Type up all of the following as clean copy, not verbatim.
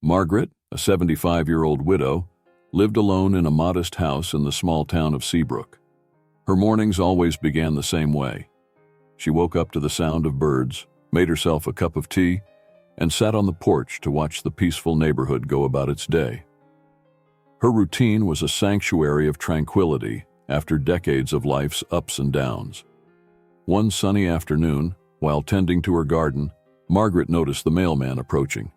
Margaret, a 75-year-old widow, lived alone in a modest house in the small town of Seabrook. Her mornings always began the same way. She woke up to the sound of birds, made herself a cup of tea, and sat on the porch to watch the peaceful neighborhood go about its day. Her routine was a sanctuary of tranquility after decades of life's ups and downs. One sunny afternoon, while tending to her garden, Margaret noticed the mailman approaching.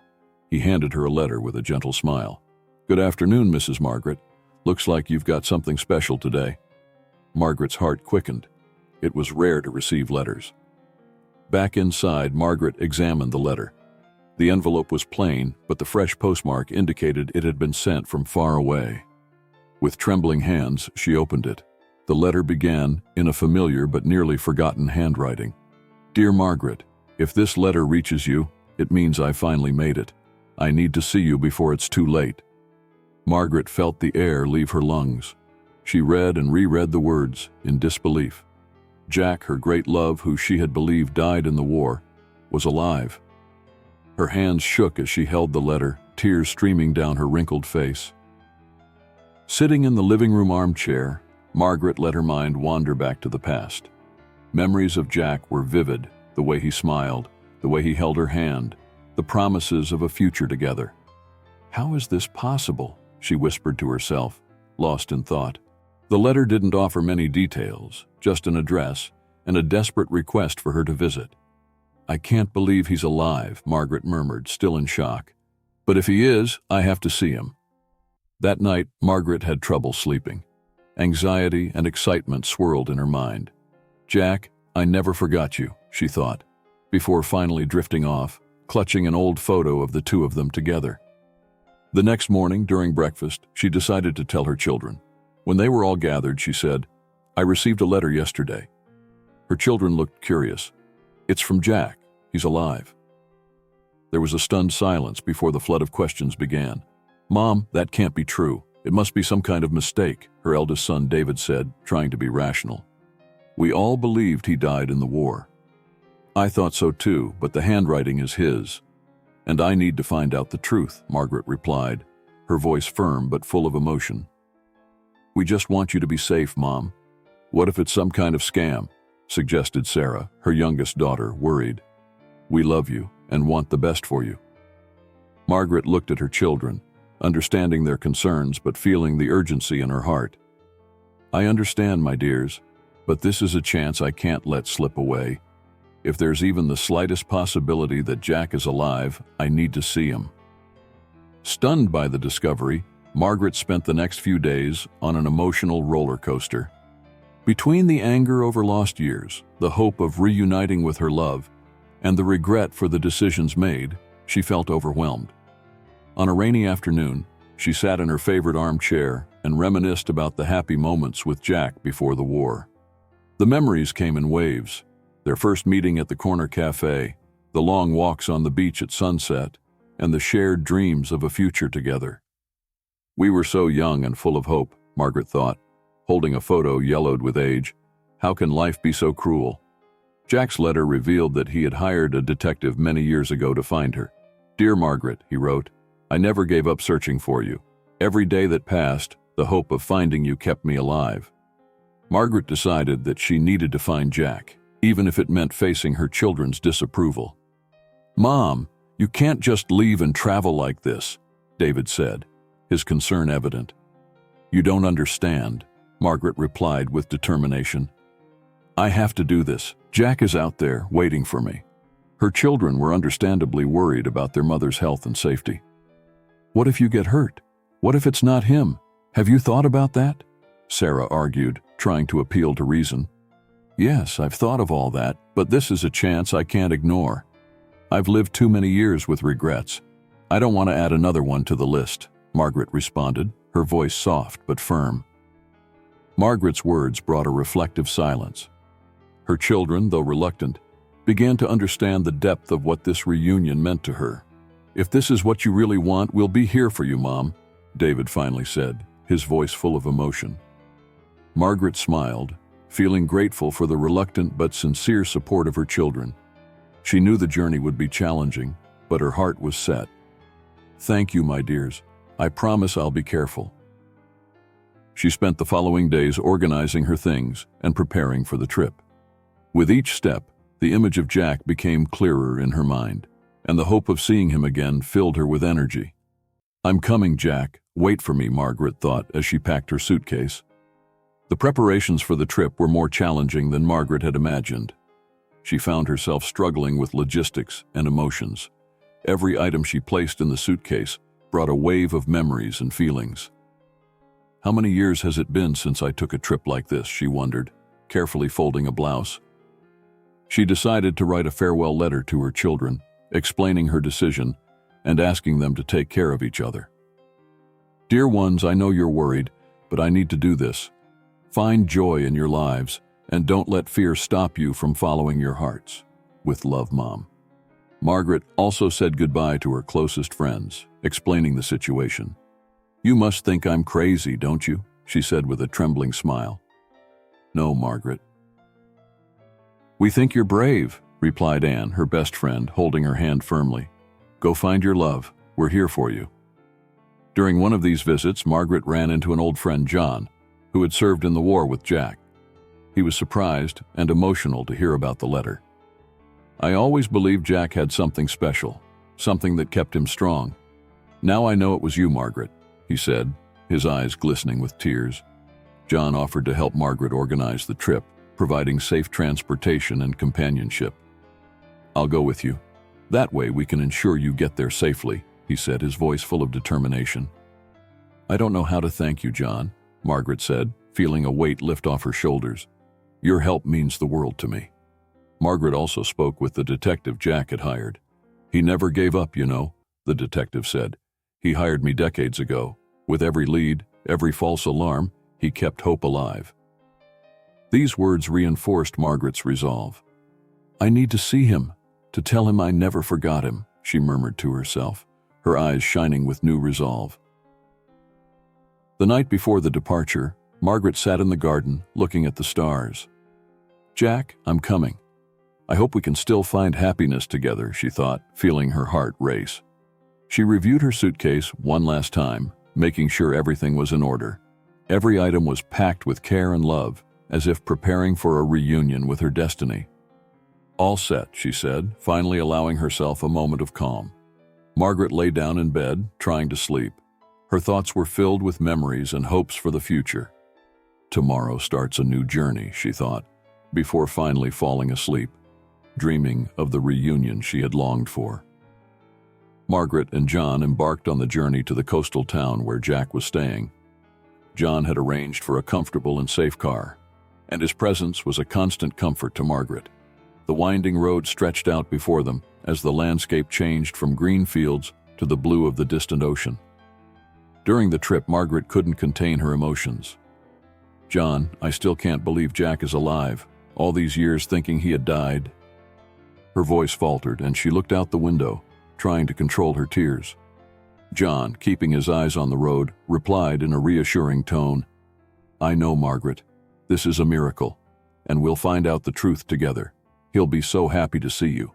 He handed her a letter with a gentle smile. "Good afternoon, Mrs. Margaret. Looks like you've got something special today." Margaret's heart quickened. It was rare to receive letters. Back inside, Margaret examined the letter. The envelope was plain, but the fresh postmark indicated it had been sent from far away. With trembling hands, she opened it. The letter began in a familiar but nearly forgotten handwriting. "Dear Margaret, if this letter reaches you, it means I finally made it. I need to see you before it's too late." Margaret felt the air leave her lungs. She read and reread the words in disbelief. Jack, her great love, who she had believed died in the war, was alive. Her hands shook as she held the letter, tears streaming down her wrinkled face. Sitting in the living room armchair, Margaret let her mind wander back to the past. Memories of Jack were vivid, the way he smiled, the way he held her hand, the promises of a future together. "How is this possible?" she whispered to herself, lost in thought. The letter didn't offer many details, just an address and a desperate request for her to visit. "I can't believe he's alive," Margaret murmured, still in shock. "But if he is, I have to see him." That night, Margaret had trouble sleeping. Anxiety and excitement swirled in her mind. "Jack, I never forgot you," she thought, before finally drifting off, clutching an old photo of the two of them together. The next morning, during breakfast, she decided to tell her children. When they were all gathered, she said, "I received a letter yesterday." Her children looked curious. "It's from Jack. He's alive." There was a stunned silence before the flood of questions began. "Mom, that can't be true. It must be some kind of mistake," her eldest son David said, trying to be rational. "We all believed he died in the war." "I thought so too, but the handwriting is his. And I need to find out the truth," Margaret replied, her voice firm but full of emotion. "We just want you to be safe, Mom." "What if it's some kind of scam?" suggested Sarah, her youngest daughter, worried. "We love you and want the best for you." Margaret looked at her children, understanding their concerns but feeling the urgency in her heart. "I understand, my dears, but this is a chance I can't let slip away. If there's even the slightest possibility that Jack is alive, I need to see him." Stunned by the discovery, Margaret spent the next few days on an emotional roller coaster. Between the anger over lost years, the hope of reuniting with her love, and the regret for the decisions made, she felt overwhelmed. On a rainy afternoon, she sat in her favorite armchair and reminisced about the happy moments with Jack before the war. The memories came in waves. Their first meeting at the corner cafe, the long walks on the beach at sunset, and the shared dreams of a future together. "We were so young and full of hope," Margaret thought, holding a photo yellowed with age. "How can life be so cruel?" Jack's letter revealed that he had hired a detective many years ago to find her. "Dear Margaret," he wrote, "I never gave up searching for you. Every day that passed, the hope of finding you kept me alive." Margaret decided that she needed to find Jack, even if it meant facing her children's disapproval. "Mom, you can't just leave and travel like this," David said, his concern evident. "You don't understand," Margaret replied with determination. "I have to do this. Jack is out there, waiting for me." Her children were understandably worried about their mother's health and safety. "What if you get hurt? What if it's not him? Have you thought about that?" Sarah argued, trying to appeal to reason. "Yes, I've thought of all that, but this is a chance I can't ignore. I've lived too many years with regrets. I don't want to add another one to the list," Margaret responded, her voice soft but firm. Margaret's words brought a reflective silence. Her children, though reluctant, began to understand the depth of what this reunion meant to her. "If this is what you really want, we'll be here for you, Mom," David finally said, his voice full of emotion. Margaret smiled, feeling grateful for the reluctant but sincere support of her children. She knew the journey would be challenging, but her heart was set. Thank you, my dears. I promise I'll be careful. She spent the following days organizing her things and preparing for the trip. With each step, the image of Jack became clearer in her mind, and the hope of seeing him again filled her with energy. I'm coming, Jack. Wait for me, Margaret thought as she packed her suitcase. The preparations for the trip were more challenging than Margaret had imagined. She found herself struggling with logistics and emotions. Every item she placed in the suitcase brought a wave of memories and feelings. How many years has it been since I took a trip like this, she wondered, carefully folding a blouse. She decided to write a farewell letter to her children, explaining her decision and asking them to take care of each other. Dear ones, I know you're worried, but I need to do this. Find joy in your lives and don't let fear stop you from following your hearts. With love, Mom. Margaret also said goodbye to her closest friends, explaining the situation. You must think I'm crazy, don't you? She said with a trembling smile. No, Margaret. We think you're brave, replied Anne, her best friend, holding her hand firmly. Go find your love. We're here for you. During one of these visits, Margaret ran into an old friend, John, who had served in the war with Jack. He was surprised and emotional to hear about the letter. I always believed Jack had something special, something that kept him strong. Now I know it was you, Margaret, he said, his eyes glistening with tears. John offered to help Margaret organize the trip, providing safe transportation and companionship. I'll go with you. That way we can ensure you get there safely, he said, his voice full of determination. I don't know how to thank you, John, Margaret said, feeling a weight lift off her shoulders. Your help means the world to me. Margaret also spoke with the detective Jack had hired. He never gave up, you know, the detective said. He hired me decades ago. With every lead, every false alarm, he kept hope alive. These words reinforced Margaret's resolve. I need to see him, to tell him I never forgot him, she murmured to herself, her eyes shining with new resolve. The night before the departure, Margaret sat in the garden, looking at the stars. Jack, I'm coming. I hope we can still find happiness together, she thought, feeling her heart race. She reviewed her suitcase one last time, making sure everything was in order. Every item was packed with care and love, as if preparing for a reunion with her destiny. All set, she said, finally allowing herself a moment of calm. Margaret lay down in bed, trying to sleep. Her thoughts were filled with memories and hopes for the future. Tomorrow starts a new journey, she thought, before finally falling asleep, dreaming of the reunion she had longed for. Margaret and John embarked on the journey to the coastal town where Jack was staying. John had arranged for a comfortable and safe car, and his presence was a constant comfort to Margaret. The winding road stretched out before them as the landscape changed from green fields to the blue of the distant ocean. During the trip, Margaret couldn't contain her emotions. John, I still can't believe Jack is alive. All these years thinking he had died. Her voice faltered and she looked out the window, trying to control her tears. John, keeping his eyes on the road, replied in a reassuring tone, I know, Margaret. This is a miracle, and we'll find out the truth together. He'll be so happy to see you.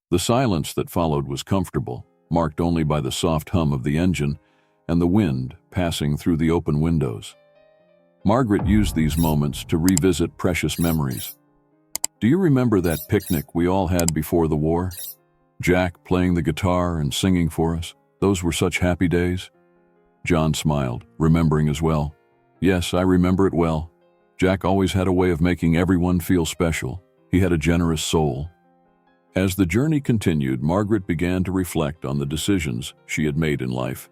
The silence that followed was comfortable, marked only by the soft hum of the engine and the wind passing through the open windows. Margaret used these moments to revisit precious memories. Do you remember that picnic we all had before the war? Jack playing the guitar and singing for us. Those were such happy days. John smiled, remembering as well. Yes, I remember it well. Jack always had a way of making everyone feel special. He had a generous soul. As the journey continued, Margaret began to reflect on the decisions she had made in life.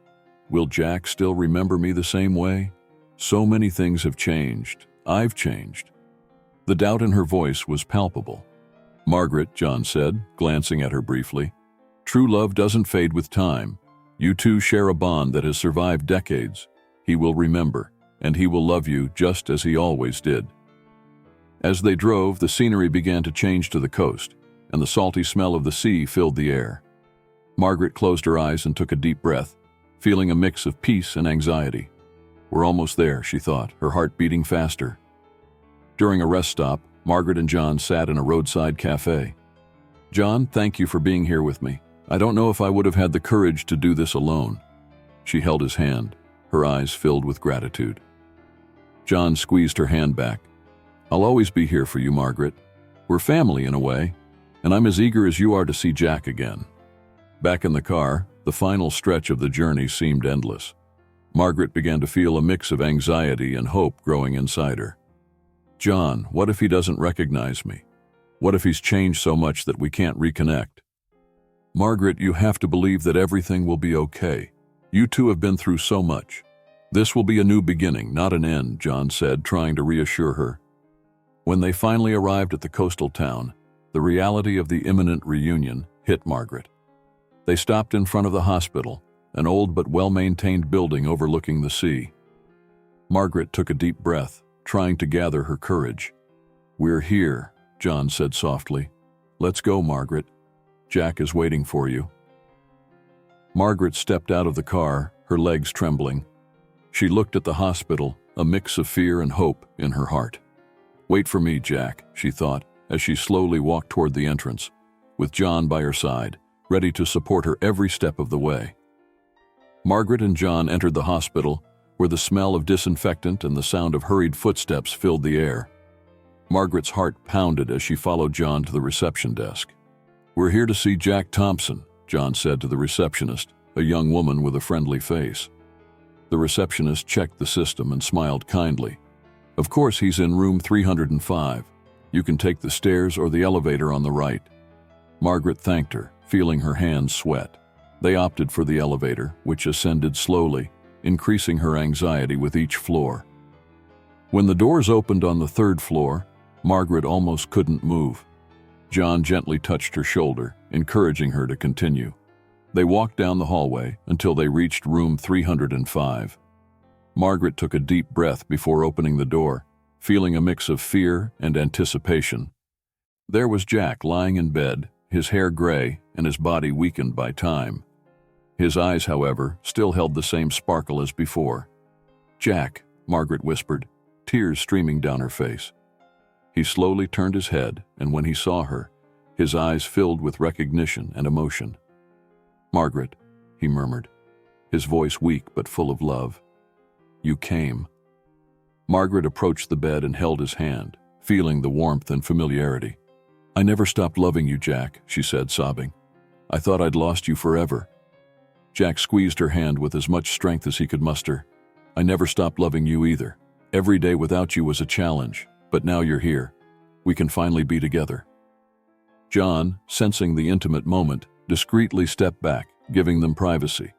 Will Jack still remember me the same way? So many things have changed. I've changed. The doubt in her voice was palpable. Margaret, John said, glancing at her briefly, true love doesn't fade with time. You two share a bond that has survived decades. He will remember, and he will love you just as he always did. As they drove, the scenery began to change to the coast, and the salty smell of the sea filled the air. Margaret closed her eyes and took a deep breath, feeling a mix of peace and anxiety. We're almost there, she thought, her heart beating faster. During a rest stop, Margaret and John sat in a roadside cafe. John, thank you for being here with me. I don't know if I would have had the courage to do this alone." She held his hand, her eyes filled with gratitude. John squeezed her hand back. "I'll always be here for you, Margaret. We're family in a way, and I'm as eager as you are to see Jack again." Back in the car, the final stretch of the journey seemed endless. Margaret began to feel a mix of anxiety and hope growing inside her. "John, what if he doesn't recognize me? What if he's changed so much that we can't reconnect?" "Margaret, you have to believe that everything will be okay. You two have been through so much. This will be a new beginning, not an end," John said, trying to reassure her. When they finally arrived at the coastal town, the reality of the imminent reunion hit Margaret. They stopped in front of the hospital, an old but well-maintained building overlooking the sea. Margaret took a deep breath, trying to gather her courage. "We're here," John said softly. "Let's go, Margaret. Jack is waiting for you." Margaret stepped out of the car, her legs trembling. She looked at the hospital, a mix of fear and hope in her heart. "Wait for me, Jack," she thought, as she slowly walked toward the entrance, with John by her side, ready to support her every step of the way. Margaret and John entered the hospital, where the smell of disinfectant and the sound of hurried footsteps filled the air. Margaret's heart pounded as she followed John to the reception desk. "We're here to see Jack Thompson," John said to the receptionist, a young woman with a friendly face. The receptionist checked the system and smiled kindly. "Of course, he's in room 305. You can take the stairs or the elevator on the right." Margaret thanked her, feeling her hands sweat. They opted for the elevator, which ascended slowly, increasing her anxiety with each floor. When the doors opened on the third floor, Margaret almost couldn't move. John gently touched her shoulder, encouraging her to continue. They walked down the hallway until they reached room 305. Margaret took a deep breath before opening the door, feeling a mix of fear and anticipation. There was Jack lying in bed, his hair gray and his body weakened by time. His eyes, however, still held the same sparkle as before. "Jack," Margaret whispered, tears streaming down her face. He slowly turned his head, and when he saw her, his eyes filled with recognition and emotion. "Margaret," he murmured, his voice weak but full of love. "You came." Margaret approached the bed and held his hand, feeling the warmth and familiarity. "I never stopped loving you, Jack," she said, sobbing. "I thought I'd lost you forever." Jack squeezed her hand with as much strength as he could muster. "I never stopped loving you either. Every day without you was a challenge, but now you're here. We can finally be together." John, sensing the intimate moment, discreetly stepped back, giving them privacy.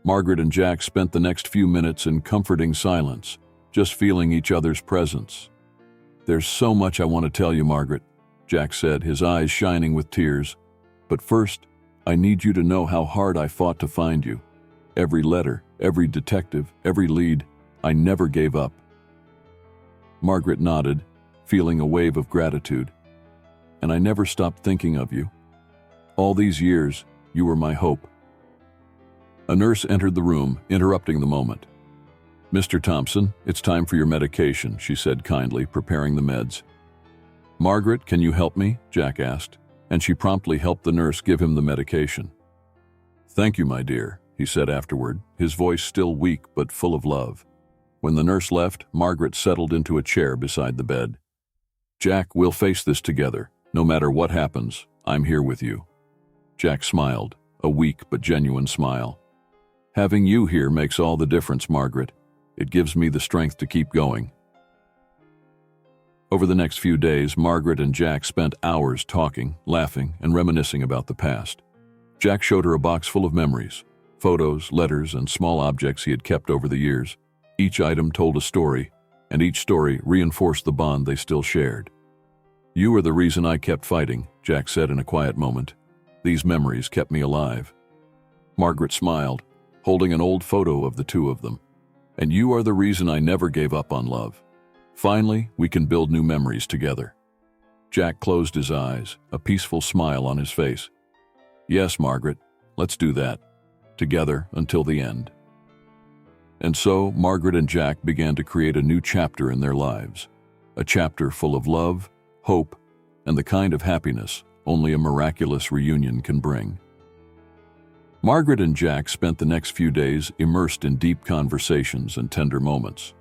Margaret and Jack spent the next few minutes in comforting silence, just feeling each other's presence. "There's so much I want to tell you, Margaret," Jack said, his eyes shining with tears. "But first, I need you to know how hard I fought to find you. Every letter, every detective, every lead, I never gave up." Margaret nodded, feeling a wave of gratitude. "And I never stopped thinking of you. All these years, you were my hope." A nurse entered the room, interrupting the moment. "Mr. Thompson, it's time for your medication," she said kindly, preparing the meds. "Margaret, can you help me?" Jack asked, and she promptly helped the nurse give him the medication. "Thank you, my dear," he said afterward, his voice still weak but full of love. When the nurse left, Margaret settled into a chair beside the bed. "Jack, we'll face this together. No matter what happens, I'm here with you." Jack smiled, a weak but genuine smile. "Having you here makes all the difference, Margaret. It gives me the strength to keep going." Over the next few days, Margaret and Jack spent hours talking, laughing, and reminiscing about the past. Jack showed her a box full of memories, photos, letters, and small objects he had kept over the years. Each item told a story, and each story reinforced the bond they still shared. "You are the reason I kept fighting," Jack said in a quiet moment. "These memories kept me alive." Margaret smiled, holding an old photo of the two of them. "And you are the reason I never gave up on love. Finally, we can build new memories together." Jack closed his eyes, a peaceful smile on his face. "Yes, Margaret, let's do that. Together until the end." And so, Margaret and Jack began to create a new chapter in their lives. A chapter full of love, hope, and the kind of happiness only a miraculous reunion can bring. Margaret and Jack spent the next few days immersed in deep conversations and tender moments.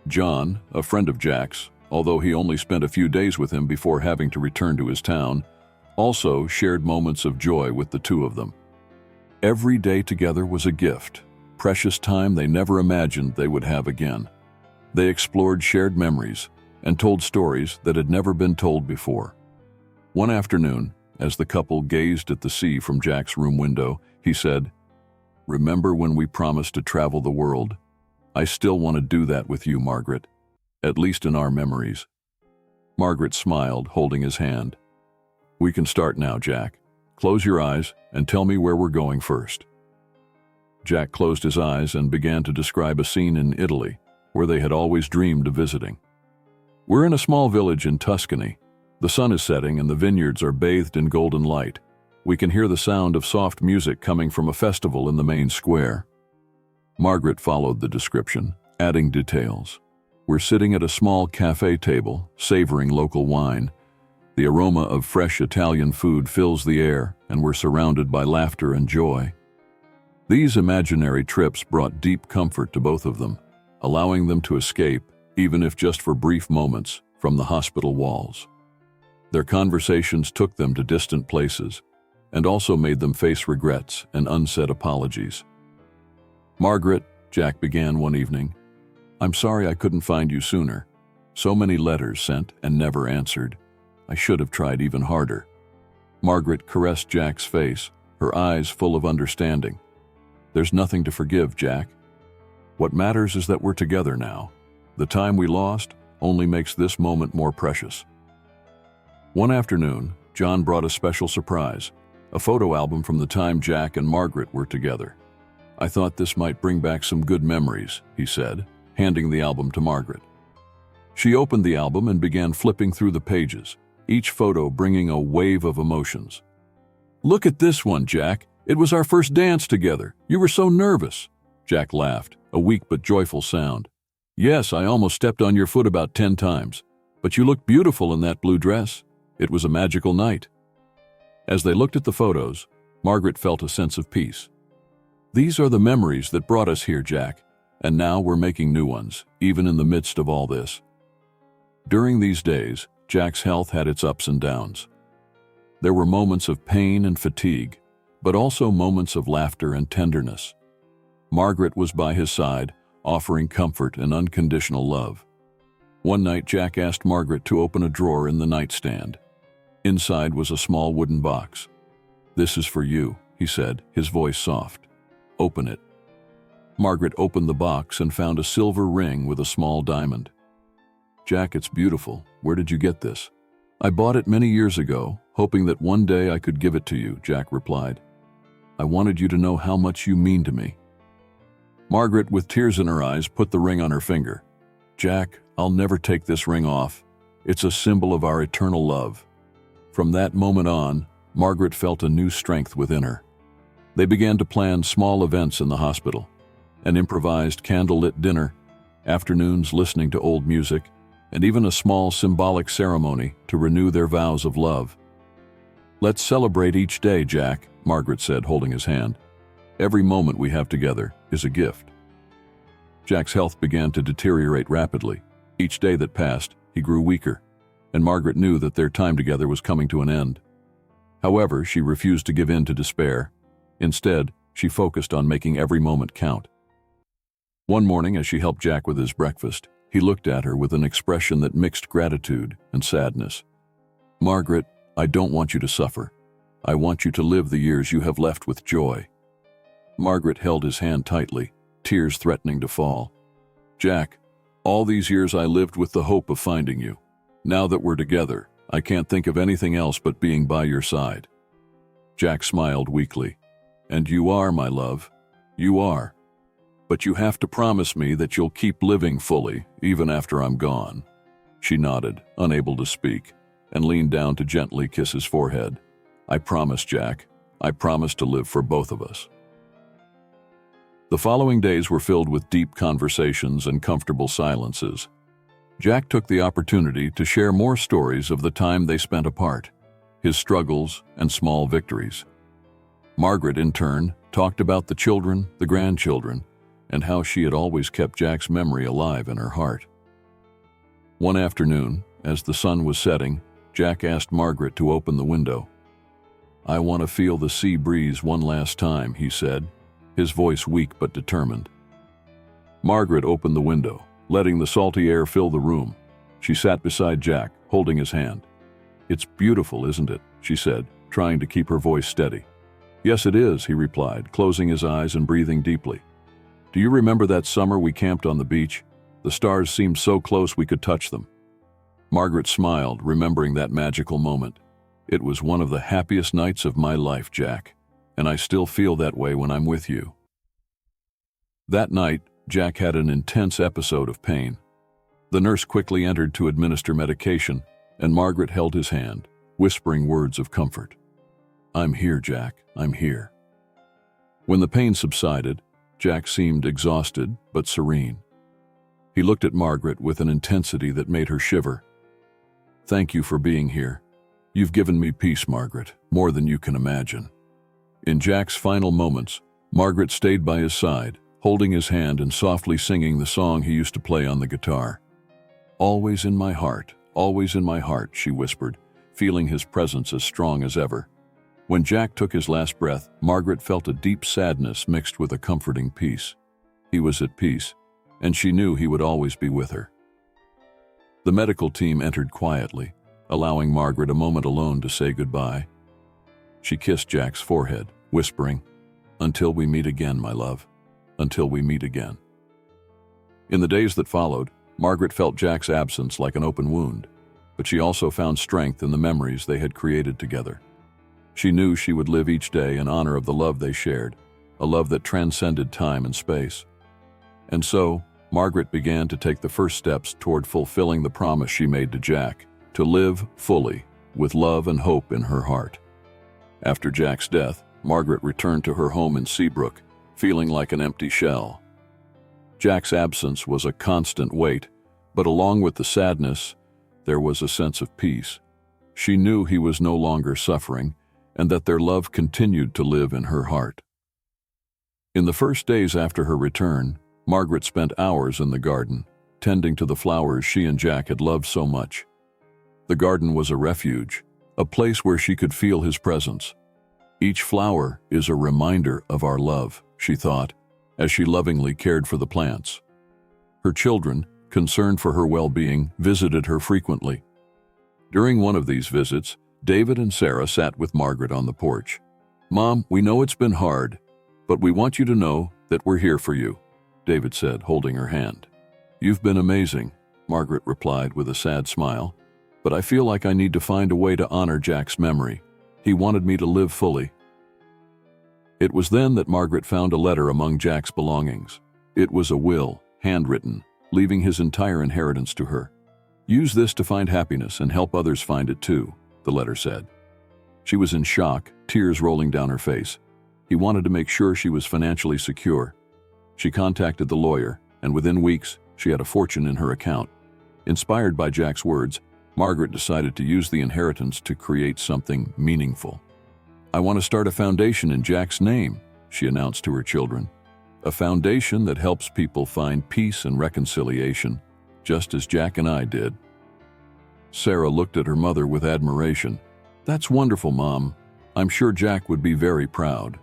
John, a friend of Jack's, although he only spent a few days with him before having to return to his town, also shared moments of joy with the two of them. Every day together was a gift, precious time they never imagined they would have again. They explored shared memories and told stories that had never been told before. One afternoon, as the couple gazed at the sea from Jack's room window, he said, "Remember when we promised to travel the world? I still want to do that with you, Margaret, at least in our memories." Margaret smiled, holding his hand. "We can start now, Jack. Close your eyes and tell me where we're going first." Jack closed his eyes and began to describe a scene in Italy, where they had always dreamed of visiting. "We're in a small village in Tuscany. The sun is setting and the vineyards are bathed in golden light. We can hear the sound of soft music coming from a festival in the main square." Margaret followed the description, adding details. "We're sitting at a small cafe table, savoring local wine. The aroma of fresh Italian food fills the air, and we're surrounded by laughter and joy." These imaginary trips brought deep comfort to both of them, allowing them to escape, even if just for brief moments, from the hospital walls. Their conversations took them to distant places, and also made them face regrets and unsaid apologies. "Margaret," Jack began one evening, "I'm sorry I couldn't find you sooner. So many letters sent and never answered. I should have tried even harder." Margaret caressed Jack's face, her eyes full of understanding. "There's nothing to forgive, Jack. What matters is that we're together now. The time we lost only makes this moment more precious." One afternoon, John brought a special surprise, a photo album from the time Jack and Margaret were together. "I thought this might bring back some good memories," he said, handing the album to Margaret. She opened the album and began flipping through the pages, each photo bringing a wave of emotions. "Look at this one, Jack. It was our first dance together. You were so nervous." Jack laughed, a weak but joyful sound. "Yes, I almost stepped on your foot about 10 times. But you looked beautiful in that blue dress. It was a magical night." As they looked at the photos, Margaret felt a sense of peace. "These are the memories that brought us here, Jack, and now we're making new ones, even in the midst of all this." During these days, Jack's health had its ups and downs. There were moments of pain and fatigue, but also moments of laughter and tenderness. Margaret was by his side, offering comfort and unconditional love. One night, Jack asked Margaret to open a drawer in the nightstand. Inside was a small wooden box. "This is for you," he said, his voice soft. "Open it." Margaret opened the box and found a silver ring with a small diamond. "Jack, it's beautiful. Where did you get this?" "I bought it many years ago, hoping that one day I could give it to you," Jack replied. "I wanted you to know how much you mean to me." Margaret, with tears in her eyes, put the ring on her finger. "Jack, I'll never take this ring off. It's a symbol of our eternal love." From that moment on, Margaret felt a new strength within her. They began to plan small events in the hospital, an improvised candlelit dinner, afternoons listening to old music, and even a small symbolic ceremony to renew their vows of love. "Let's celebrate each day, Jack," Margaret said, holding his hand. "Every moment we have together is a gift." Jack's health began to deteriorate rapidly. Each day that passed, he grew weaker, and Margaret knew that their time together was coming to an end. However, she refused to give in to despair. Instead, she focused on making every moment count. One morning, as she helped Jack with his breakfast, he looked at her with an expression that mixed gratitude and sadness. "Margaret, I don't want you to suffer. I want you to live the years you have left with joy." Margaret held his hand tightly, tears threatening to fall. "Jack, all these years I lived with the hope of finding you. Now that we're together, I can't think of anything else but being by your side." Jack smiled weakly. "And you are, my love. You are. But you have to promise me that you'll keep living fully, even after I'm gone." She nodded, unable to speak, and leaned down to gently kiss his forehead. "I promise, Jack. I promise to live for both of us." The following days were filled with deep conversations and comfortable silences. Jack took the opportunity to share more stories of the time they spent apart, his struggles and small victories. Margaret, in turn, talked about the children, the grandchildren, and how she had always kept Jack's memory alive in her heart. One afternoon, as the sun was setting, Jack asked Margaret to open the window. "I want to feel the sea breeze one last time," he said, his voice weak but determined. Margaret opened the window, letting the salty air fill the room. She sat beside Jack, holding his hand. "It's beautiful, isn't it?" she said, trying to keep her voice steady. "Yes, it is," he replied, closing his eyes and breathing deeply. "Do you remember that summer we camped on the beach? The stars seemed so close we could touch them." Margaret smiled, remembering that magical moment. "It was one of the happiest nights of my life, Jack, and I still feel that way when I'm with you." That night, Jack had an intense episode of pain. The nurse quickly entered to administer medication, and Margaret held his hand, whispering words of comfort. "I'm here, Jack, I'm here." When the pain subsided, Jack seemed exhausted but serene. He looked at Margaret with an intensity that made her shiver. "Thank you for being here. You've given me peace, Margaret, more than you can imagine." In Jack's final moments, Margaret stayed by his side, holding his hand and softly singing the song he used to play on the guitar. Always in my heart, she whispered, feeling his presence as strong as ever. When Jack took his last breath, Margaret felt a deep sadness mixed with a comforting peace. He was at peace, and she knew he would always be with her. The medical team entered quietly, allowing Margaret a moment alone to say goodbye. She kissed Jack's forehead, whispering, "Until we meet again, my love. Until we meet again." In the days that followed, Margaret felt Jack's absence like an open wound, but she also found strength in the memories they had created together. She knew she would live each day in honor of the love they shared, a love that transcended time and space. And so, Margaret began to take the first steps toward fulfilling the promise she made to Jack, to live fully, with love and hope in her heart. After Jack's death, Margaret returned to her home in Seabrook, feeling like an empty shell. Jack's absence was a constant weight, but along with the sadness, there was a sense of peace. She knew he was no longer suffering, and that their love continued to live in her heart. In the first days after her return, Margaret spent hours in the garden, tending to the flowers she and Jack had loved so much. The garden was a refuge, a place where she could feel his presence. "Each flower is a reminder of our love," she thought, as she lovingly cared for the plants. Her children, concerned for her well-being, visited her frequently. During one of these visits, David and Sarah sat with Margaret on the porch. "Mom, we know it's been hard, but we want you to know that we're here for you," David said, holding her hand. "You've been amazing," Margaret replied with a sad smile, "but I feel like I need to find a way to honor Jack's memory. He wanted me to live fully." It was then that Margaret found a letter among Jack's belongings. It was a will, handwritten, leaving his entire inheritance to her. "Use this to find happiness and help others find it too," the letter said. She was in shock, tears rolling down her face. He wanted to make sure she was financially secure. She contacted the lawyer, and within weeks, she had a fortune in her account. Inspired by Jack's words, Margaret decided to use the inheritance to create something meaningful. "I want to start a foundation in Jack's name," she announced to her children. "A foundation that helps people find peace and reconciliation, just as Jack and I did." Sarah looked at her mother with admiration. "That's wonderful, Mom. I'm sure Jack would be very proud."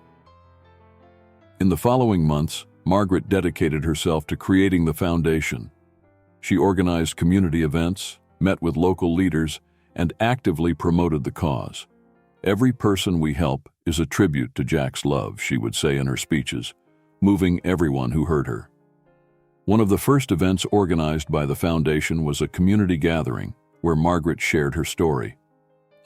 In the following months, Margaret dedicated herself to creating the foundation. She organized community events, met with local leaders, and actively promoted the cause. "Every person we help is a tribute to Jack's love," she would say in her speeches, moving everyone who heard her. One of the first events organized by the foundation was a community gathering where Margaret shared her story.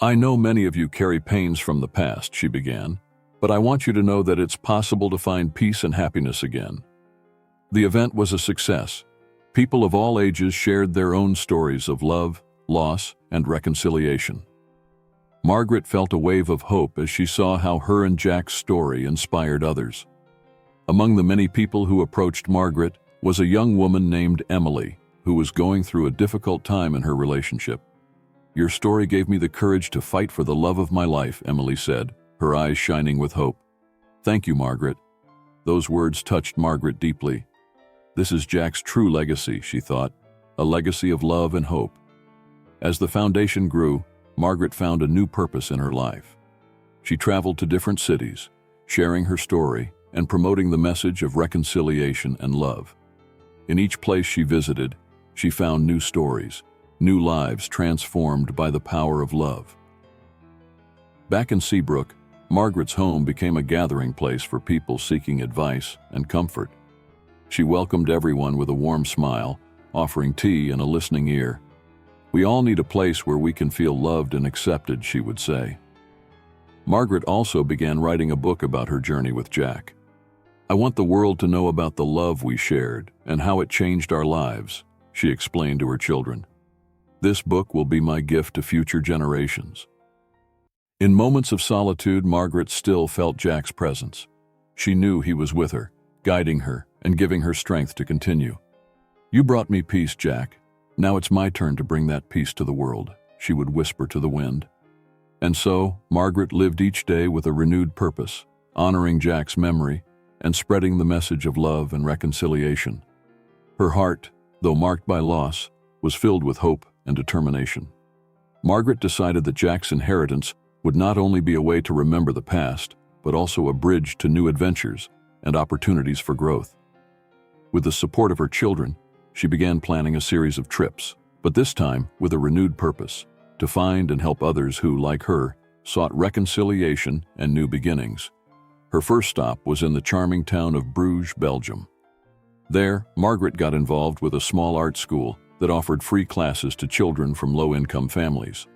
"I know many of you carry pains from the past," she began, "but I want you to know that it's possible to find peace and happiness again." The event was a success. People of all ages shared their own stories of love, loss, and reconciliation. Margaret felt a wave of hope as she saw how her and Jack's story inspired others. Among the many people who approached Margaret was a young woman named Emily, who was going through a difficult time in her relationship. "Your story gave me the courage to fight for the love of my life," Emily said, her eyes shining with hope. "Thank you, Margaret." Those words touched Margaret deeply. This is Jack's true legacy, she thought, a legacy of love and hope. As the foundation grew, Margaret found a new purpose in her life. She traveled to different cities, sharing her story and promoting the message of reconciliation and love. In each place she visited, she found new stories, new lives transformed by the power of love. Back in Seabrook, Margaret's home became a gathering place for people seeking advice and comfort. She welcomed everyone with a warm smile, offering tea and a listening ear. "We all need a place where we can feel loved and accepted," she would say. Margaret also began writing a book about her journey with Jack. "I want the world to know about the love we shared and how it changed our lives," she explained to her children. "This book will be my gift to future generations." In moments of solitude, Margaret still felt Jack's presence. She knew he was with her, guiding her and giving her strength to continue. "You brought me peace, Jack. Now it's my turn to bring that peace to the world," she would whisper to the wind. And so, Margaret lived each day with a renewed purpose, honoring Jack's memory and spreading the message of love and reconciliation. Her heart, though marked by loss, was filled with hope and determination. Margaret decided that Jack's inheritance would not only be a way to remember the past, but also a bridge to new adventures and opportunities for growth. With the support of her children, she began planning a series of trips, but this time with a renewed purpose, to find and help others who, like her, sought reconciliation and new beginnings. Her first stop was in the charming town of Bruges, Belgium. There, Margaret got involved with a small art school that offered free classes to children from low-income families.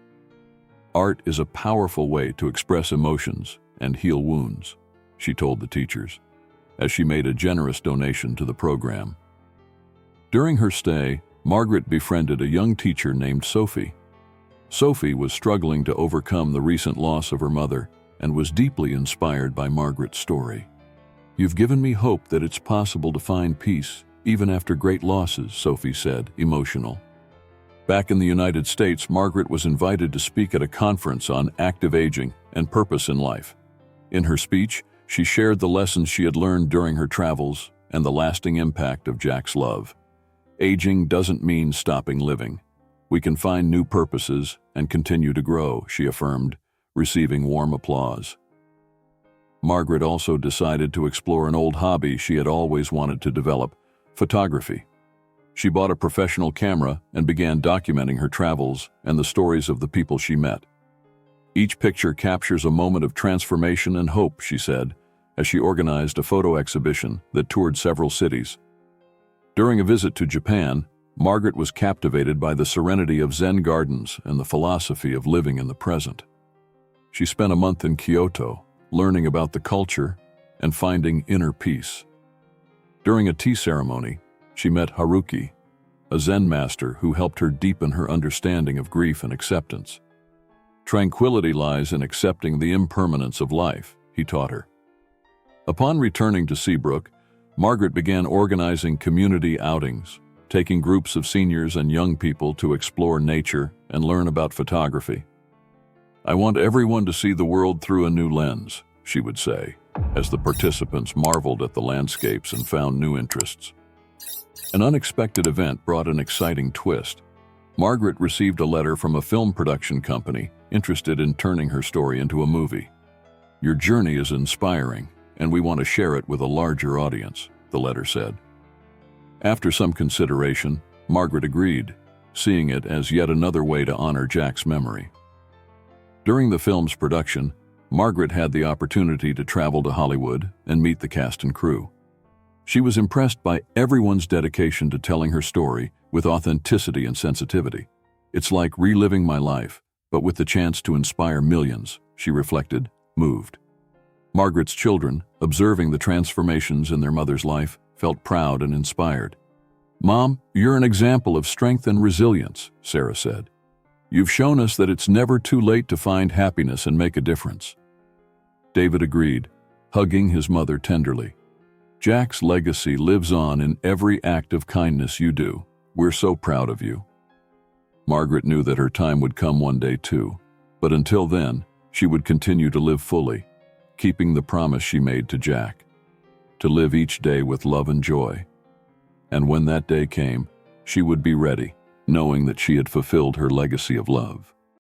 "Art is a powerful way to express emotions and heal wounds," she told the teachers, as she made a generous donation to the program. During her stay, Margaret befriended a young teacher named Sophie. Sophie was struggling to overcome the recent loss of her mother and was deeply inspired by Margaret's story. "You've given me hope that it's possible to find peace, even after great losses," Sophie said, emotional. Back in the United States, Margaret was invited to speak at a conference on active aging and purpose in life. In her speech, she shared the lessons she had learned during her travels and the lasting impact of Jack's love. "Aging doesn't mean stopping living. We can find new purposes and continue to grow," she affirmed, receiving warm applause. Margaret also decided to explore an old hobby she had always wanted to develop: photography. She bought a professional camera and began documenting her travels and the stories of the people she met. "Each picture captures a moment of transformation and hope," she said, as she organized a photo exhibition that toured several cities. During a visit to Japan, Margaret was captivated by the serenity of Zen gardens and the philosophy of living in the present. She spent a month in Kyoto, learning about the culture and finding inner peace. During a tea ceremony, she met Haruki, a Zen master who helped her deepen her understanding of grief and acceptance. "Tranquility lies in accepting the impermanence of life," he taught her. Upon returning to Seabrook, Margaret began organizing community outings, taking groups of seniors and young people to explore nature and learn about photography. "I want everyone to see the world through a new lens," she would say, as the participants marveled at the landscapes and found new interests. An unexpected event brought an exciting twist. Margaret received a letter from a film production company interested in turning her story into a movie. "Your journey is inspiring, and we want to share it with a larger audience," the letter said. After some consideration, Margaret agreed, seeing it as yet another way to honor Jack's memory. During the film's production, Margaret had the opportunity to travel to Hollywood and meet the cast and crew. She was impressed by everyone's dedication to telling her story with authenticity and sensitivity. "It's like reliving my life, but with the chance to inspire millions," she reflected, moved. Margaret's children, observing the transformations in their mother's life, felt proud and inspired. "Mom, you're an example of strength and resilience," Sarah said. "You've shown us that it's never too late to find happiness and make a difference." David agreed, hugging his mother tenderly. "Jack's legacy lives on in every act of kindness you do. We're so proud of you." Margaret knew that her time would come one day too, but until then, she would continue to live fully, keeping the promise she made to Jack, to live each day with love and joy. And when that day came, she would be ready, knowing that she had fulfilled her legacy of love.